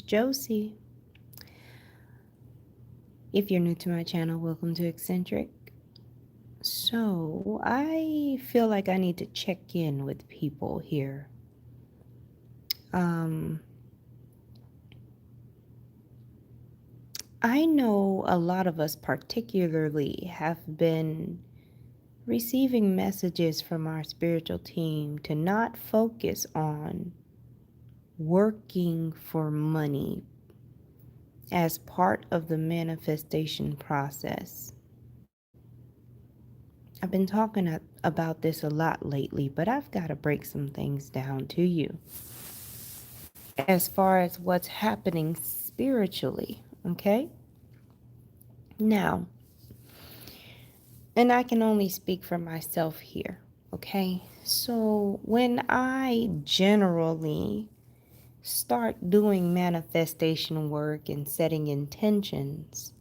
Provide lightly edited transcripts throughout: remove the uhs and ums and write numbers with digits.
Josie. If you're new to my channel, welcome to Eccentric. So, I feel like I need to check in with people here. Um, I know a lot of us, particularly, have been receiving messages from our spiritual team to not focus on working for money as part of the manifestation process. I've been talking about this a lot lately, but I've got to break some things down to you as far as what's happening spiritually, okay? Now, and I can only speak for myself here, okay? So, when I generally start doing manifestation work and setting intentions,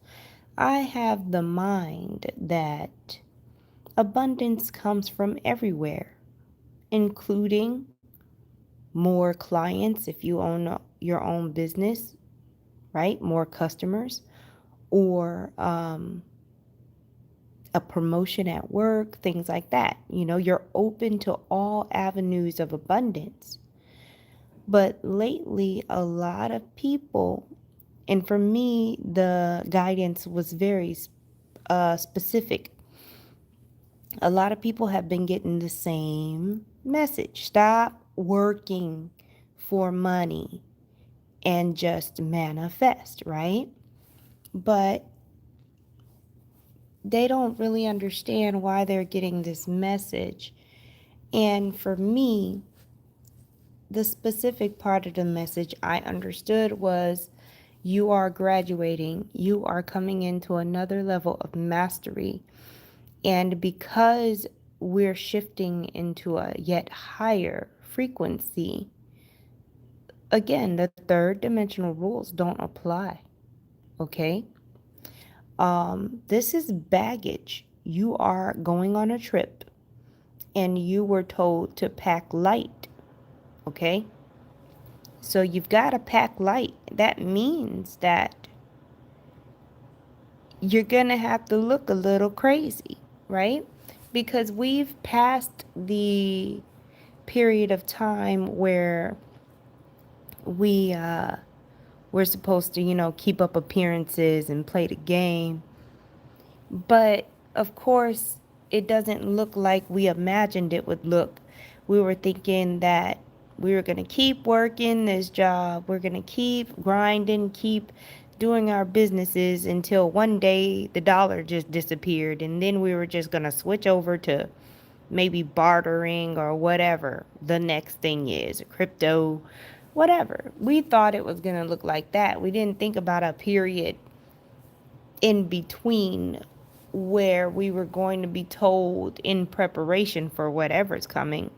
I have the mind that abundance comes from everywhere, including more clients if you own your own business, right? More customers, or a promotion at work, things like that. You're open to all avenues of abundance. But lately, a lot of people, and for me, the guidance was very specific. A lot of people have been getting the same message: stop working for money and just manifest, right? But they don't really understand why they're getting this message. And for me, the specific part of the message I understood was you are graduating, you are coming into another level of mastery. And because we're shifting into a yet higher frequency, again, the third dimensional rules don't apply. Okay? This is baggage. You are going on a trip and you were told to pack light. Okay? So you've got to pack light. That means that you're going to have to look a little crazy, right? Because we've passed the period of time where we're supposed to, keep up appearances and play the game. But of course, it doesn't look like we imagined it would look. We were thinking that we were going to keep working this job. We're going to keep grinding, keep doing our businesses until one day the dollar just disappeared. And then we were just going to switch over to maybe bartering or whatever the next thing is, crypto, whatever. We thought it was going to look like that. We didn't think about a period in between where we were going to be told in preparation for whatever's coming.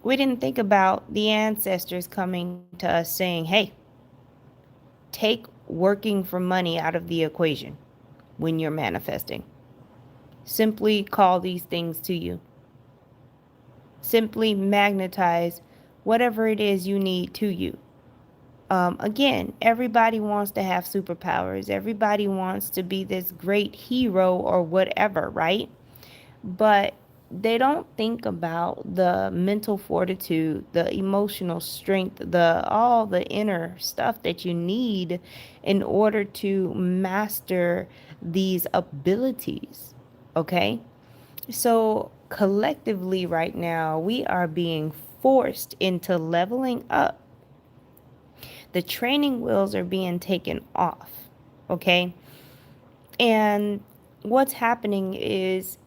We didn't think about the ancestors coming to us saying, hey, take working for money out of the equation when you're manifesting. Simply call these things to you. Simply magnetize whatever it is you need to you. Again, everybody wants to have superpowers. Everybody wants to be this great hero or whatever, right? But they don't think about the mental fortitude, the emotional strength, the all the inner stuff that you need in order to master these abilities. Okay? So, collectively right now, we are being forced into leveling up. The training wheels are being taken off, okay? And what's happening is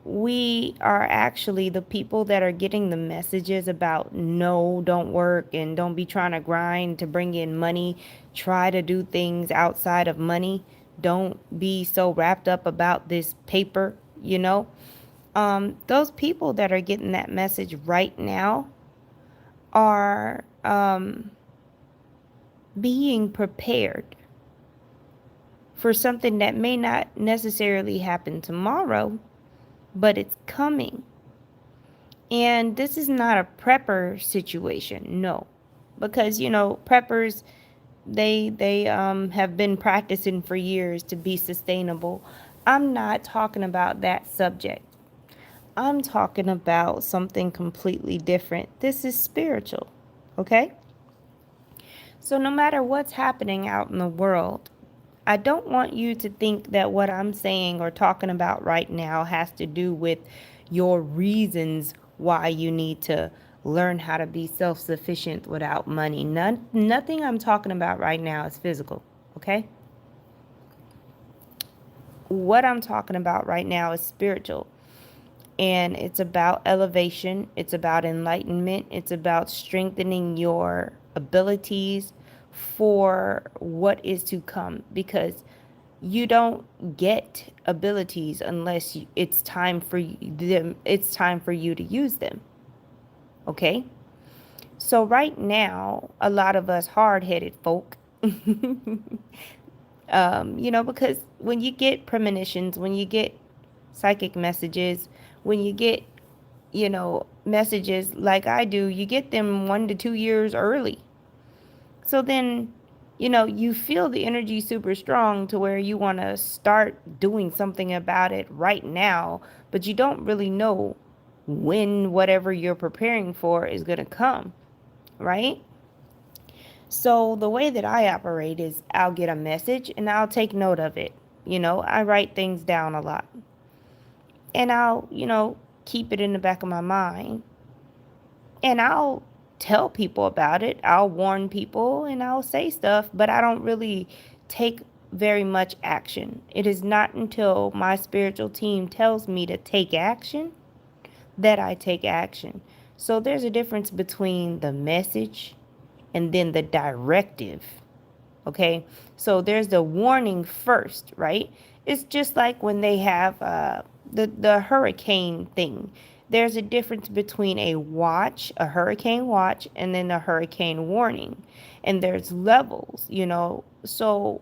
we are actually the people that are getting the messages about no, don't work and don't be trying to grind to bring in money. Try to do things outside of money. Don't be so wrapped up about this paper, Those people that are getting that message right now are being prepared for something that may not necessarily happen tomorrow, but it's coming. And this is not a prepper situation, no. because preppers, they have been practicing for years to be sustainable. I'm not talking about that subject. I'm talking about something completely different. This is spiritual, okay? So no matter what's happening out in the world, I don't want you to think that what I'm saying or talking about right now has to do with your reasons why you need to learn how to be self-sufficient without money. Nothing I'm talking about right now is physical, okay? What I'm talking about right now is spiritual. And it's about elevation, it's about enlightenment, it's about strengthening your abilities for what is to come, because you don't get abilities unless it's time for you to use them. Okay? So right now, a lot of us hard-headed folk because when you get premonitions, when you get psychic messages, when you get messages like I do, you get them 1 to 2 years early. So then, you feel the energy super strong to where you want to start doing something about it right now, but you don't really know when whatever you're preparing for is going to come, right? So the way that I operate is I'll get a message and I'll take note of it. I write things down a lot. And I'll, keep it in the back of my mind. And I'll tell people about it. I'll warn people and I'll say stuff, but I don't really take very much action. It is not until my spiritual team tells me to take action that I take action. So there's a difference between the message and then the directive. Okay, so there's the warning first, right? It's just like when they have the hurricane thing. There's a difference between a hurricane watch, and then a hurricane warning. And there's levels, So,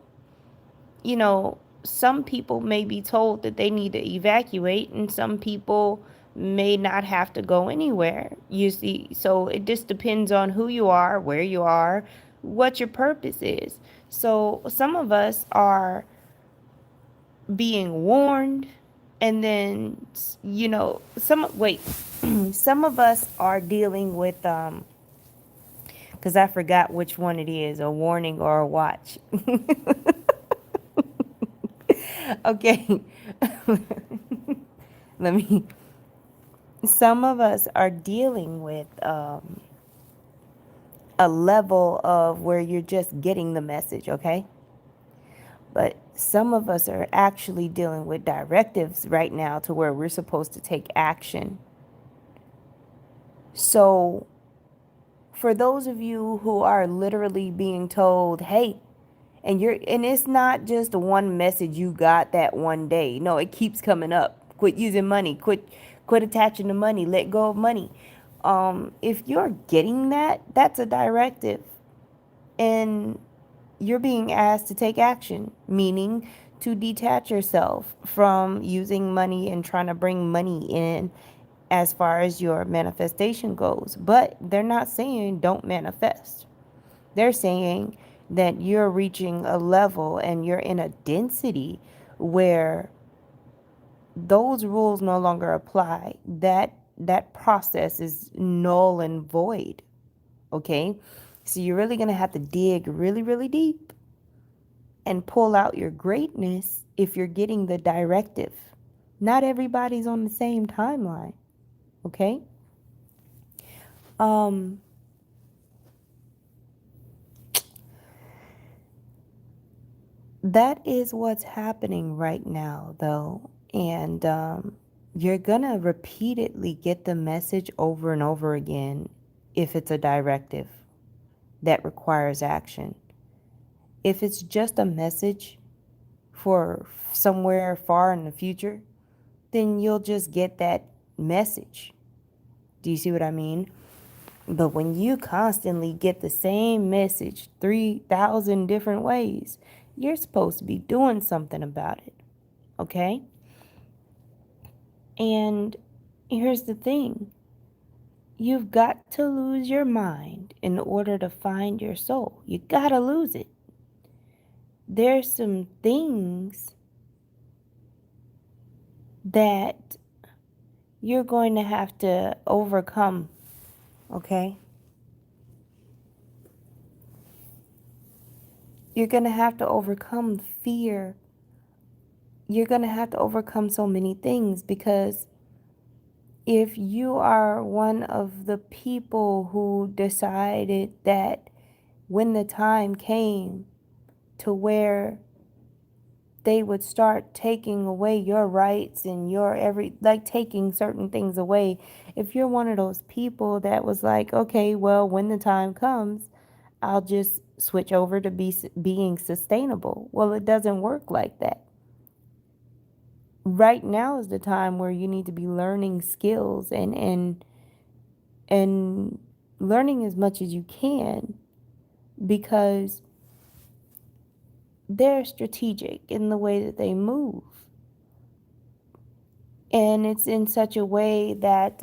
some people may be told that they need to evacuate, and some people may not have to go anywhere. You see, so it just depends on who you are, where you are, what your purpose is. So some of us are being warned, and then some of us are dealing with because I forgot which one it is, a warning or a watch. Okay. Let me Some of us are dealing with a level of where you're just getting the message, okay? But some of us are actually dealing with directives right now to where we're supposed to take action. So for those of you who are literally being told, hey, and it's not just the one message you got that one day. No, it keeps coming up. Quit using money. Quit attaching to money. Let go of money. If you're getting that, that's a directive. And you're being asked to take action, meaning to detach yourself from using money and trying to bring money in as far as your manifestation goes. But they're not saying don't manifest. They're saying that you're reaching a level and you're in a density where those rules no longer apply. That process is null and void. Okay? So you're really going to have to dig really, really deep and pull out your greatness if you're getting the directive. Not everybody's on the same timeline. Okay? That is what's happening right now, though. And you're going to repeatedly get the message over and over again if it's a directive that requires action. If it's just a message for somewhere far in the future, then you'll just get that message. Do you see what I mean? But when you constantly get the same message 3,000 different ways, you're supposed to be doing something about it. Okay? And here's the thing. You've got to lose your mind in order to find your soul. You gotta lose it. There's some things that you're going to have to overcome, okay? You're going to have to overcome fear. You're going to have to overcome so many things, because if you are one of the people who decided that when the time came to where they would start taking away your rights and your like taking certain things away, if you're one of those people that was like, okay, well, when the time comes, I'll just switch over to being sustainable. Well, it doesn't work like that. Right now is the time where you need to be learning skills and learning as much as you can, because they're strategic in the way that they move. And it's in such a way that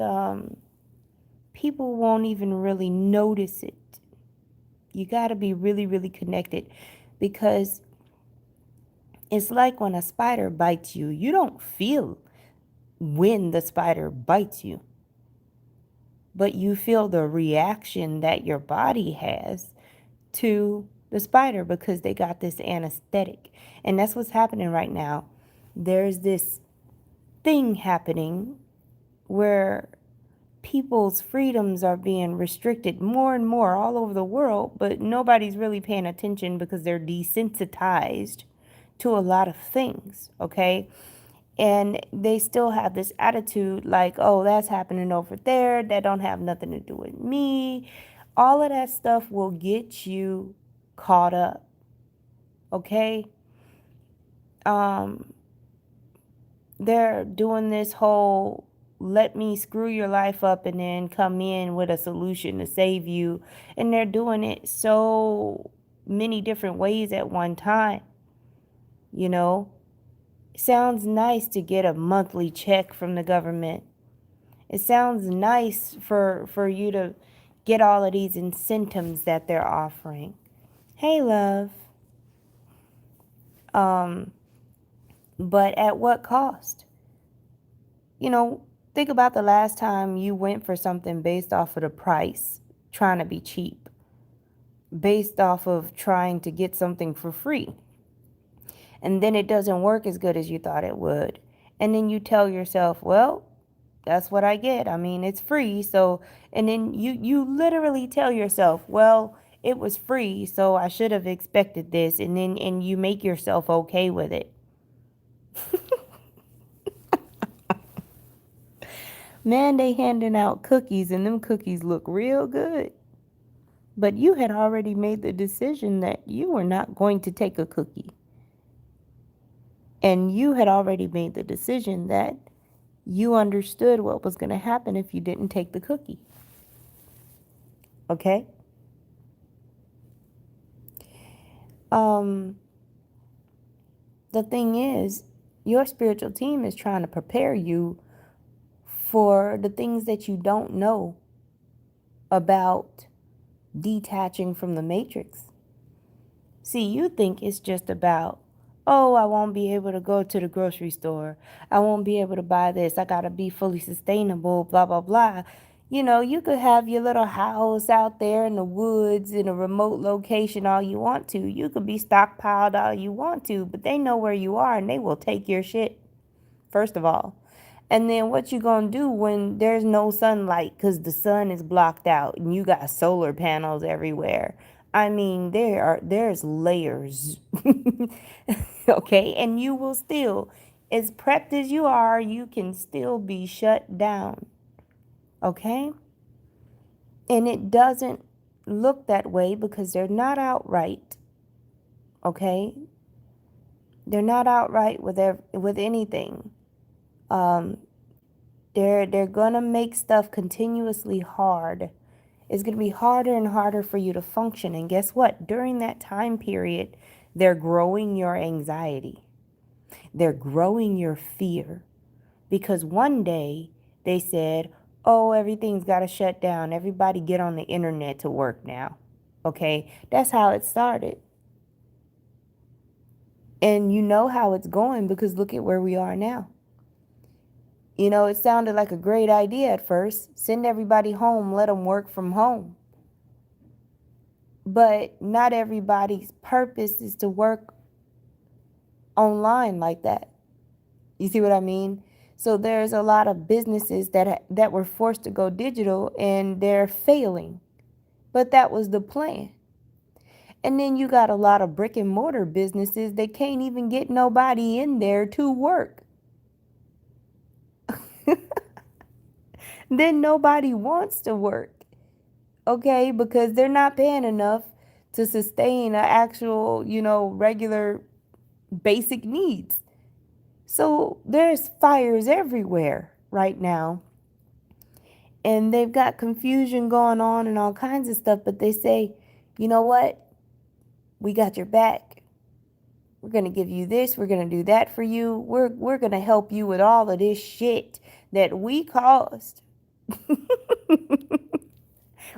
people won't even really notice it. You got to be really, really connected, because it's like when a spider bites you, you don't feel when the spider bites you, but you feel the reaction that your body has to the spider, because they got this anesthetic. And that's what's happening right now. There's this thing happening where people's freedoms are being restricted more and more all over the world, but nobody's really paying attention because they're desensitized to a lot of things, okay? And they still have this attitude like, oh, that's happening over there, that don't have nothing to do with me. All of that stuff will get you caught up, okay? They're doing this whole let me screw your life up and then come in with a solution to save you. And they're doing it so many different ways at one time. You know, it sounds nice to get a monthly check from the government. It sounds nice for you to get all of these incentives that they're offering. Hey, love. But at what cost? You know, think about the last time you went for something based off of the price, trying to be cheap, based off of trying to get something for free. And then it doesn't work as good as you thought it would. And then you tell yourself, well, that's what I get. I mean, it's free. So, and then you literally tell yourself, well, it was free, so I should have expected this. And you make yourself okay with it. Man, they handing out cookies and them cookies look real good. But you had already made the decision that you were not going to take a cookie. And you had already made the decision that you understood what was going to happen if you didn't take the cookie. Okay? The thing is, your spiritual team is trying to prepare you for the things that you don't know about detaching from the matrix. See, you think it's just about, oh, I won't be able to go to the grocery store. I won't be able to buy this. I got to be fully sustainable, blah, blah, blah. You know, you could have your little house out there in the woods in a remote location all you want to. You could be stockpiled all you want to, but they know where you are and they will take your shit, first of all. And then what you gonna do when there's no sunlight because the sun is blocked out and you got solar panels everywhere? I mean, there's layers. Okay, and you will still, as prepped as you are, you can still be shut down. Okay? And it doesn't look that way because they're not outright. Okay? They're not outright with anything. They're gonna make stuff continuously hard. It's gonna be harder and harder for you to function. And guess what? During that time period, they're growing your anxiety. They're growing your fear. Because one day they said, Oh, everything's got to shut down. Everybody get on the internet to work now. Okay? That's how it started. And you know how it's going because look at where we are now. You know, it sounded like a great idea at first. Send everybody home, let them work from home. But not everybody's purpose is to work online like that. You see what I mean? So there's a lot of businesses that were forced to go digital and they're failing. But that was the plan. And then you got a lot of brick and mortar businesses that can't even get nobody in there to work. Then nobody wants to work. Okay? Because they're not paying enough to sustain an actual, regular basic needs. So there's fires everywhere right now. And they've got confusion going on and all kinds of stuff, but they say, you know what? We got your back. We're going to give you this. We're going to do that for you. We're going to help you with all of this shit that we caused.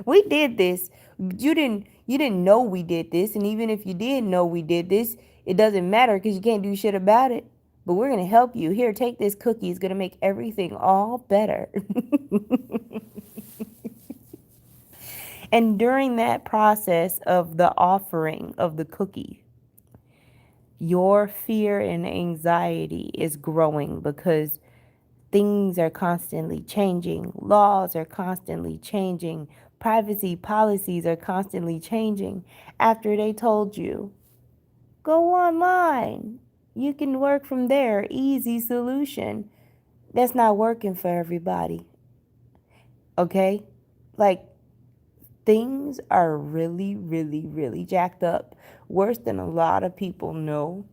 We did this. You didn't know we did this. And even if you did know we did this, it doesn't matter because you can't do shit about it. But we're going to help you. Here, take this cookie. It's going to make everything all better. And during that process of the offering of the cookie, your fear and anxiety is growing because things are constantly changing. Laws are constantly changing. Privacy policies are constantly changing. After they told you, go online. You can work from there. Easy solution. That's not working for everybody. Okay? Like, things are really, really, really jacked up. Worse than a lot of people know.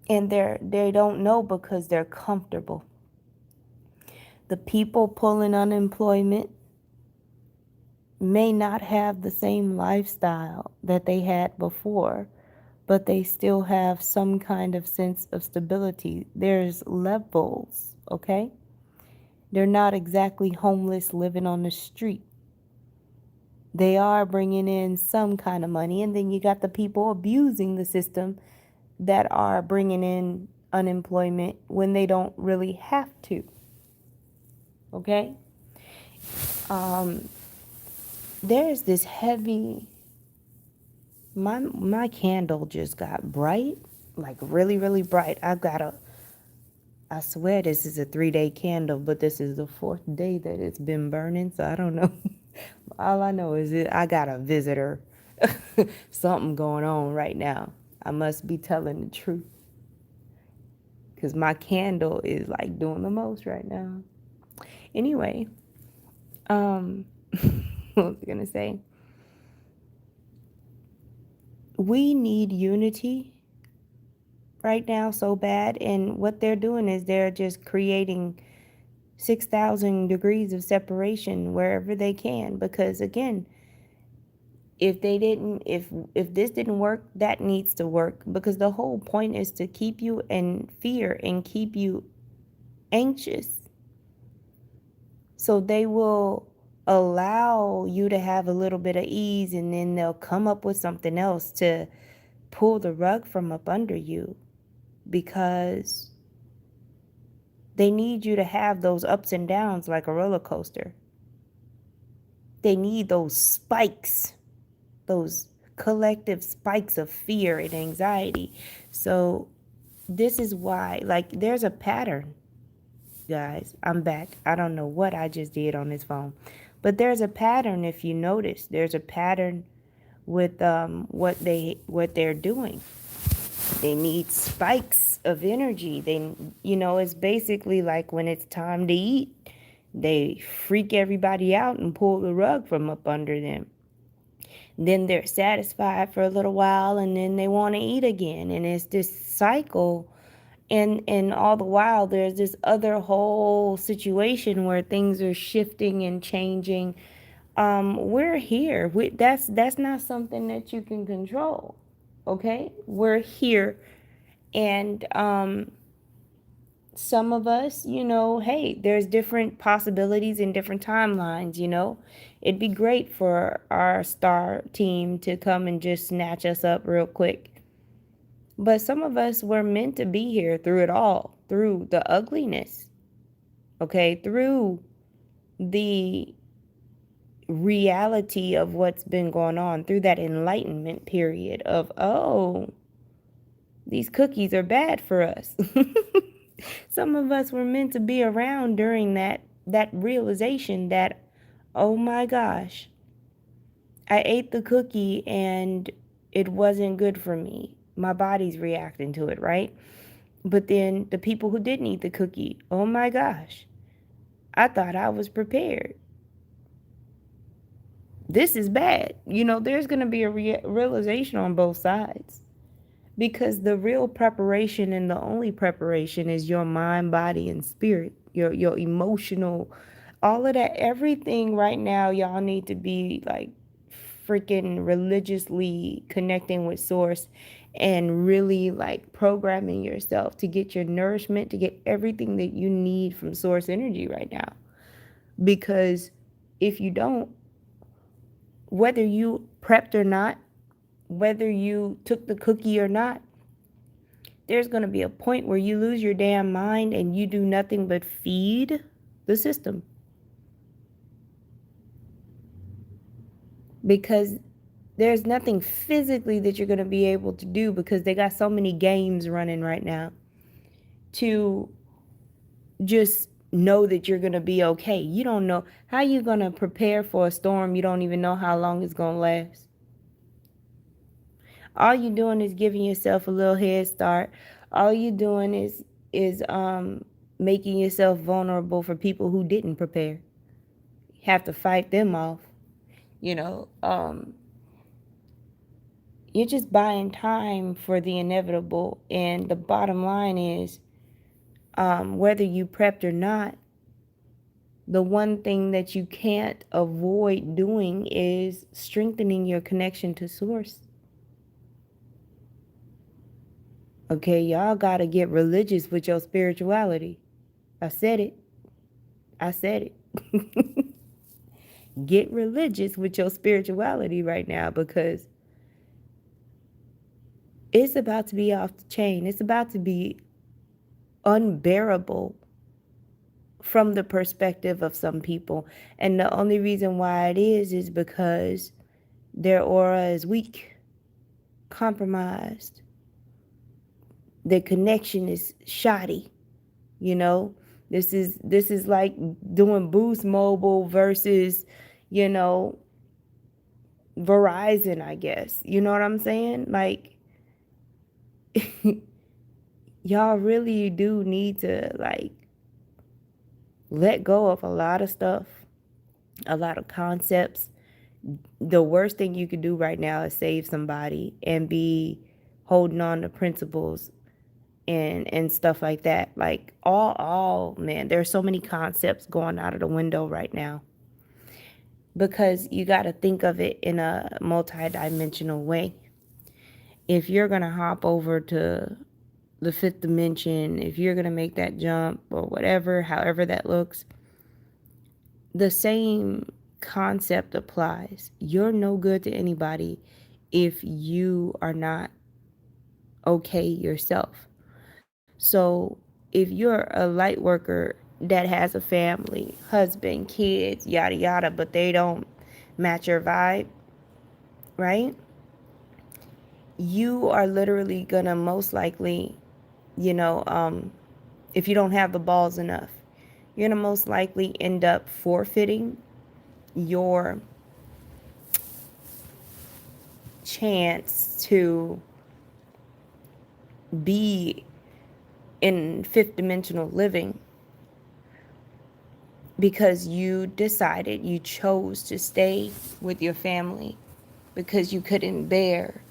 And they don't know because they're comfortable. The people pulling unemployment may not have the same lifestyle that they had before, but they still have some kind of sense of stability. There's levels, okay? They're not exactly homeless living on the street. They are bringing in some kind of money, and then you got the people abusing the system that are bringing in unemployment when they don't really have to. Okay? There's this heavy, my candle just got bright, like really, really bright. I swear this is a 3-day candle, but this is the 4th day that it's been burning, so I don't know. All I know is I got a visitor. Something going on right now. I must be telling the truth. Because my candle is like doing the most right now. Anyway, what was I going to say? We need unity right now so bad. And what they're doing is they're just creating 6,000 degrees of separation wherever they can. Because again, if this didn't work, that needs to work. Because the whole point is to keep you in fear and keep you anxious. So they will allow you to have a little bit of ease, and then they'll come up with something else to pull the rug from up under you, because they need you to have those ups and downs like a roller coaster. They need those spikes, those collective spikes of fear and anxiety. So this is why, like, there's a pattern. Guys, I'm back. I don't know what I just did on this phone, but there's a pattern. If you notice, there's a pattern with what they're doing. They need spikes of energy. It's basically like when it's time to eat, they freak everybody out and pull the rug from up under them. Then they're satisfied for a little while, and then they want to eat again, and it's this cycle. And all the while, there's this other whole situation where things are shifting and changing. We're here. That's not something that you can control. Okay? We're here. And some of us, hey, there's different possibilities and different timelines. It'd be great for our star team to come and just snatch us up real quick. But some of us were meant to be here through it all, through the ugliness, okay, through the reality of what's been going on, through that enlightenment period of, oh, these cookies are bad for us. Some of us were meant to be around during that realization that, oh my gosh, I ate the cookie and it wasn't good for me. My body's reacting to it, right? But then the people who didn't eat the cookie, oh my gosh, I thought I was prepared. This is bad. There's going to be a realization on both sides. Because the real preparation and the only preparation is your mind, body, and spirit, your emotional, all of that, everything right now, y'all need to be like freaking religiously connecting with source and really like programming yourself to get your nourishment, to get everything that you need from source energy right now. Because if you don't, whether you prepped or not, whether you took the cookie or not, there's going to be a point where you lose your damn mind and you do nothing but feed the system. Because there's nothing physically that you're going to be able to do, because they got so many games running right now to just know that you're going to be okay. You don't know how you're going to prepare for a storm. You don't even know how long it's going to last. All you're doing is giving yourself a little head start. All you're doing is making yourself vulnerable for people who didn't prepare. You have to fight them off. You're just buying time for the inevitable. And the bottom line is, whether you prepped or not, the one thing that you can't avoid doing is strengthening your connection to source. Okay, y'all gotta get religious with your spirituality. I said it. Get religious with your spirituality right now, because it's about to be off the chain. It's about to be unbearable from the perspective of some people. And the only reason why it is because their aura is weak, compromised. Their connection is shoddy. This is like doing Boost Mobile versus, Verizon, I guess. You know what I'm saying? Like, y'all really do need to like let go of a lot of stuff, a lot of concepts. The worst thing you could do right now is save somebody and be holding on to principles and stuff like that. Like all man, there's so many concepts going out of the window right now, because you got to think of it in a multi-dimensional way. If you're going to hop over to the fifth dimension, if you're going to make that jump or whatever, however that looks, the same concept applies. You're no good to anybody if you are not okay yourself. So if you're a light worker that has a family, husband, kids, yada yada, but they don't match your vibe, right? You are literally gonna most likely, if you don't have the balls enough, you're gonna most likely end up forfeiting your chance to be in fifth dimensional living, because you decided, you chose to stay with your family because you couldn't bear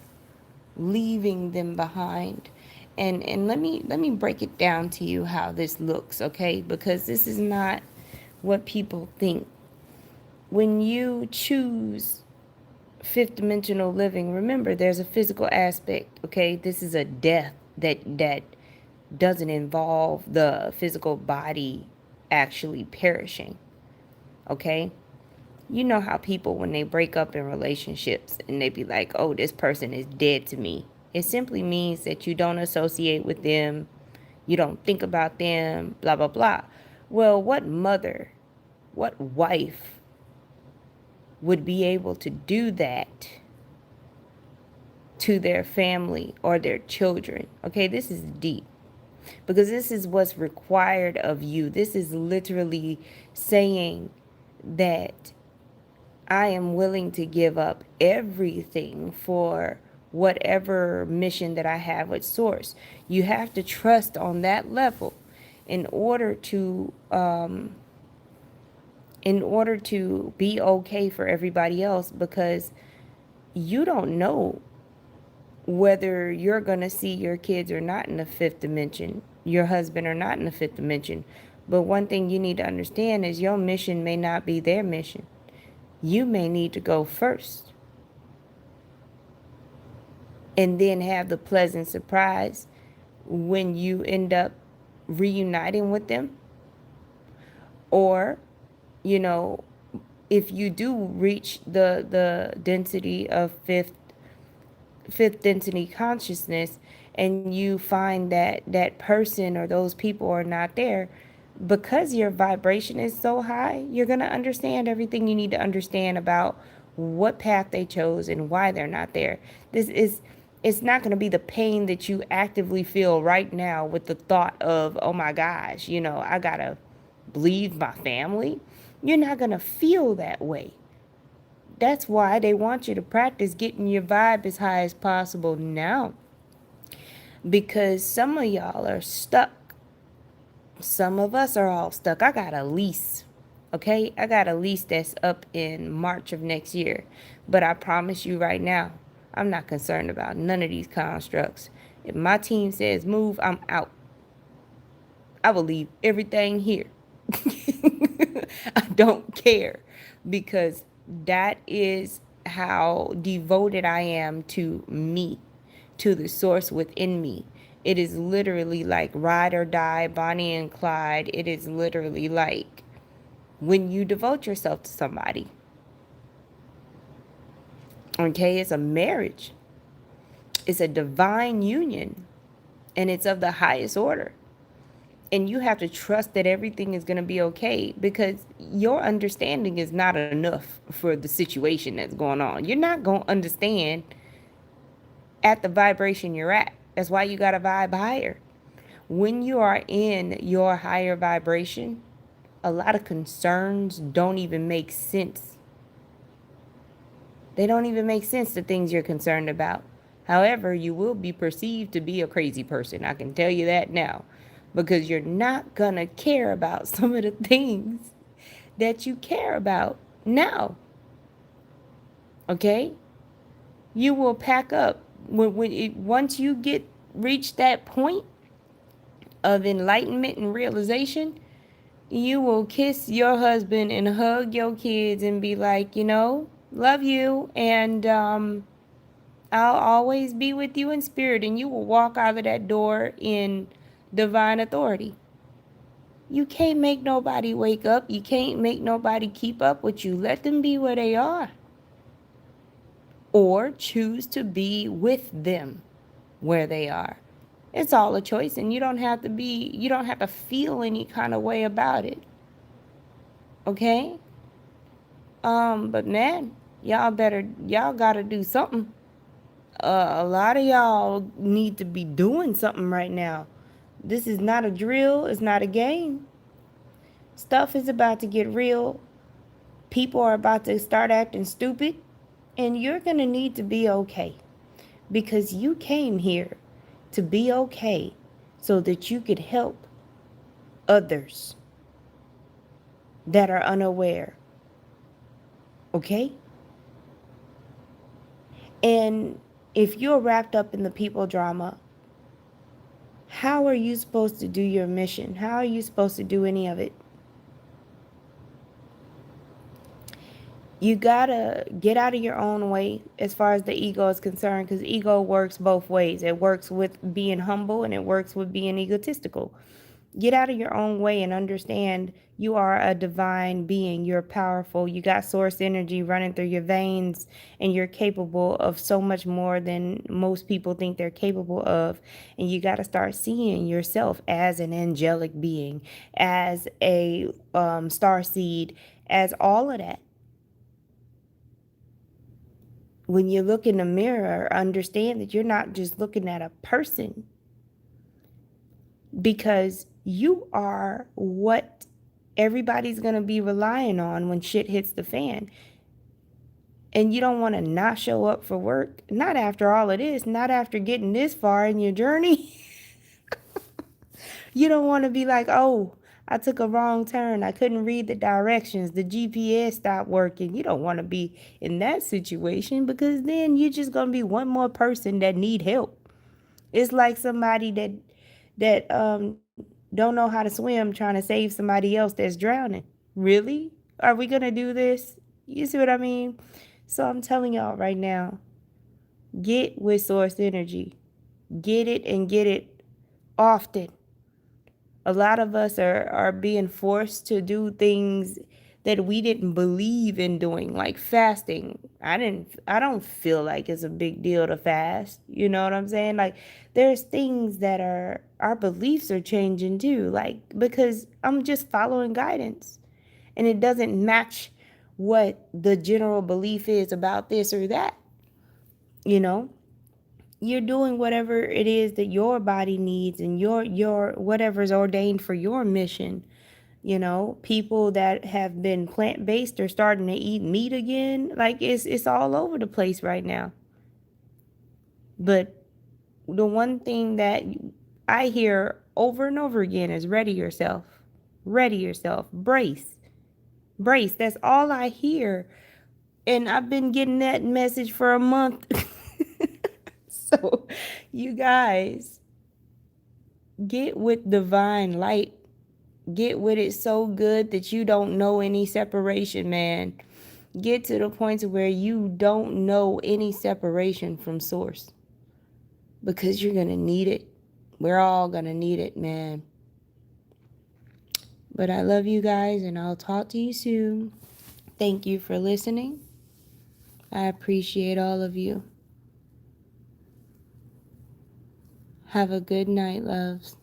leaving them behind. And let me break it down to you how this looks, okay? Because this is not what people think. When you choose fifth dimensional living, remember there's a physical aspect, okay? This is a death that doesn't involve the physical body actually perishing. Okay? You know how people, when they break up in relationships and they be like, oh, this person is dead to me. It simply means that you don't associate with them, you don't think about them, blah, blah, blah. Well, what mother, what wife would be able to do that to their family or their children? Okay, this is deep because this is what's required of you. This is literally saying that I am willing to give up everything for whatever mission that I have with Source. You have to trust on that level in order to be okay for everybody else, because you don't know whether you're going to see your kids or not in the fifth dimension, your husband or not in the fifth dimension. But one thing you need to understand is your mission may not be their mission. You may need to go first and then have the pleasant surprise when you end up reuniting with them. Or, you know, if you do reach the density of fifth density consciousness and you find that that person or those people are not there, because your vibration is so high, you're going to understand everything you need to understand about what path they chose and why they're not there. It's not going to be the pain that you actively feel right now with the thought of, oh my gosh, I got to leave my family. You're not going to feel that way. That's why they want you to practice getting your vibe as high as possible now. Because some of y'all are stuck. Some of us are all stuck. I got a lease. Okay? I got a lease that's up in March of next year. But I promise you right now, I'm not concerned about none of these constructs. If my team says move, I'm out. I will leave everything here. I don't care, because that is how devoted I am to me, to the source within me. It is literally like ride or die, Bonnie and Clyde. It is literally like when you devote yourself to somebody. Okay, it's a marriage. It's a divine union, and it's of the highest order. And you have to trust that everything is going to be okay, because your understanding is not enough for the situation that's going on. You're not going to understand at the vibration you're at. That's why you got to vibe higher. When you are in your higher vibration, a lot of concerns don't even make sense. They don't even make sense, the things you're concerned about. However, you will be perceived to be a crazy person. I can tell you that now. Because you're not going to care about some of the things that you care about now. Okay? You will pack up. Once you reach that point of enlightenment and realization, you will kiss your husband and hug your kids and be like, love you, and I'll always be with you in spirit. And you will walk out of that door in divine authority. You can't make nobody wake up. You can't make nobody keep up with you. Let them be where they are. Or choose to be with them where they are. It's all a choice, and you don't have to feel any kind of way about it. Okay? But man, y'all gotta do something. A lot of y'all need to be doing something right now. This is not a drill. It's not a game. Stuff is about to get real. People are about to start acting stupid. And you're going to need to be okay. Because you came here to be okay so that you could help others that are unaware. Okay? And if you're wrapped up in the people drama, how are you supposed to do your mission? How are you supposed to do any of it? You gotta get out of your own way as far as the ego is concerned, because ego works both ways. It works with being humble and it works with being egotistical. Get out of your own way and understand you are a divine being. You're powerful. You got source energy running through your veins, and you're capable of so much more than most people think they're capable of. And you got to start seeing yourself as an angelic being, as a star seed, as all of that. When you look in the mirror, understand that you're not just looking at a person, because you are what everybody's going to be relying on when shit hits the fan. And you don't want to not show up for work, not after all of this, not after getting this far in your journey. You don't want to be like, oh, I took a wrong turn. I couldn't read the directions. The GPS stopped working. You don't want to be in that situation, because then you're just going to be one more person that need help. It's like somebody that don't know how to swim trying to save somebody else that's drowning. Really? Are we gonna do this? You see what I mean? So I'm telling y'all right now, get with source energy. Get it and get it often. A lot of us are being forced to do things that we didn't believe in doing, like fasting. I don't feel like it's a big deal to fast. You know what I'm saying? Like, there's things that are, our beliefs are changing too, like, because I'm just following guidance and it doesn't match what the general belief is about this or that. You know, you're doing whatever it is that your body needs, and your whatever's ordained for your mission. You know, people that have been plant-based are starting to eat meat again. Like, it's all over the place right now. But the one thing that I hear over and over again is ready yourself. Ready yourself. Brace. That's all I hear. And I've been getting that message for a month. So, you guys, get with divine light. Get with it so good that you don't know any separation, man. Get to the point where you don't know any separation from source, because you're going to need it. We're all going to need it, man. But I love you guys, and I'll talk to you soon. Thank you for listening. I appreciate all of you. Have a good night, loves.